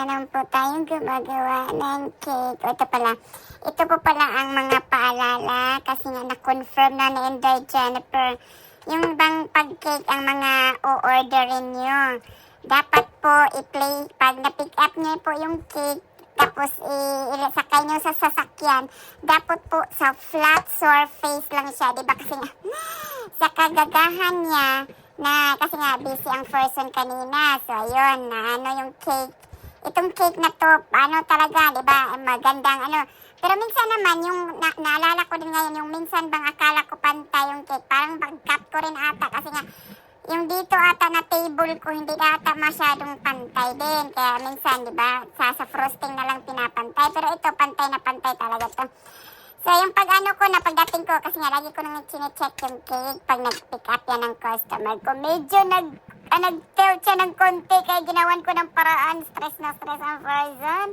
na naman po tayong gumagawa ng cake. O ito pala, ito po pala ang mga paalala kasi nga na-confirm na ni Inday Jennifer. Yung bang pag-cake ang mga o-orderin nyo. Dapat po i-play, pag na-pick up nyo po yung cake, tapos sakay nyo sa sasakyan, dapat po sa flat surface lang siya. Diba kasi nga, sa kagagahan niya, na kasi nga busy ang person kanina. So, ayun, na ano yung cake. Itong cake na to, ano talaga, di ba? Magandang ano. Pero minsan naman, yung naalala ko din ngayon, yung minsan bang akala ko pantay yung cake. Parang bag-cut ko rin ata. Kasi nga, yung dito ata na table ko, hindi ata masyadong pantay din. Kaya minsan, di ba, sa frosting na lang pinapantay. Pero ito, pantay na pantay talaga to. So, yung pag-ano ko na pagdating ko, kasi nga lagi ko nang chine-check yung cake pag nag-pick up yan ng customer ko. Medyo nag-tilt siya ng konti, kaya ginawan ko ng paraan. Stress na stress ang person.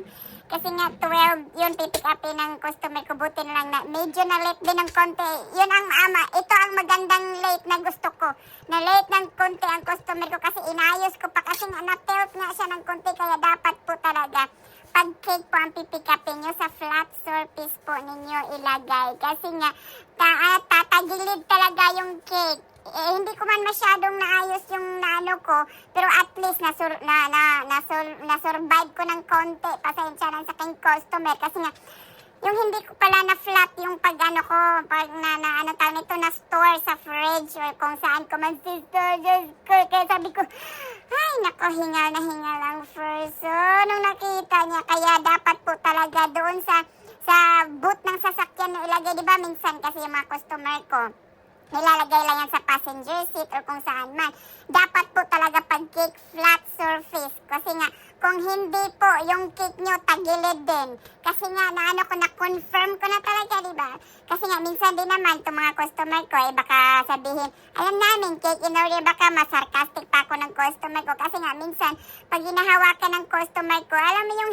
Kasi nga 12 yun pipick upin ng customer ko. Buti na lang na medyo na late din ng konti. Yun ang ito ang magandang late na gusto ko. Na late ng konti ang customer ko kasi inayos ko pa. Kasi nga na-tilt nga siya ng konti, kaya dapat po talaga pag cake po ang pipikapin nyo, sa flat surface po ninyo ilagay. Kasi nga, tatagilid talaga yung cake. Hindi ko man masyadong naayos yung naano ko, pero at least na-survive ko ng konti. Pasensya lang sa aking customer. Kasi nga, yung hindi ko pala na-flat yung pag-ano ko, pag ano tawag nito, na-store sa fridge or kung saan ko man sister, kaya sabi ko, ay, nako, hingal na hingal ang person nung nakita niya. Kaya dapat po talaga doon sa boot ng sasakyan na ilagay. Diba minsan kasi yung mga customer ko, nilalagay lang yan sa passenger seat or kung saan man. Dapat po talaga pag cake flat surface. Kasi nga, kung hindi po, yung cake nyo tagilid din. Kasi nga, na-confirm ko na talaga, diba? Kasi nga, minsan din naman, itong mga customer ko, baka sabihin, alam namin, cake in order, baka masarcastic pa ako ng customer ko. Kasi nga, minsan, pag hinahawakan ng customer ko, alam mo yung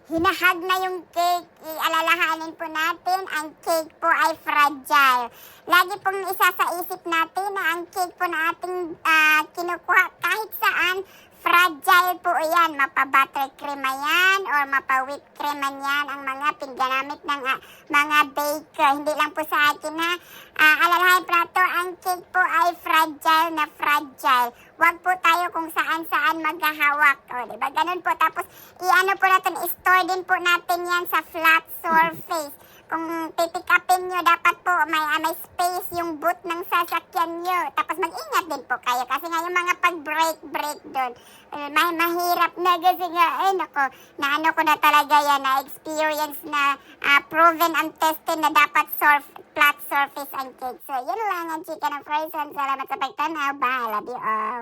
hinahag na yung cake, alalahanin po natin, ang cake po ay fragile. Lagi pong isa sa isip natin na ang cake po na ating kinukuha kahit saan, fragile po yan. Mapa-buttercream yan or mapa-whipped cream yan ang mga pingganamit ng mga baker. Hindi lang po sa akin ha. Alalahanin po nato, ang cake po ay fragile na fragile. Huwag po tayo kung saan-saan maghahawak. O, diba? Ganun po. Tapos, i-ano po natin, i-store din po natin yan sa flat surface. Kung pipick upin nyo, dapat po may space yung boot ng sasakyan nyo. Tapos mag-ingat din po kayo kasi nga yung mga pag-break doon, mahirap na kasi nga, naano ko na talaga yan, na-experience na proven and tested na dapat flat surface ang cake. So, yun lang ang chika ng person. Salamat sa pagtanaw. Bye. Love you all.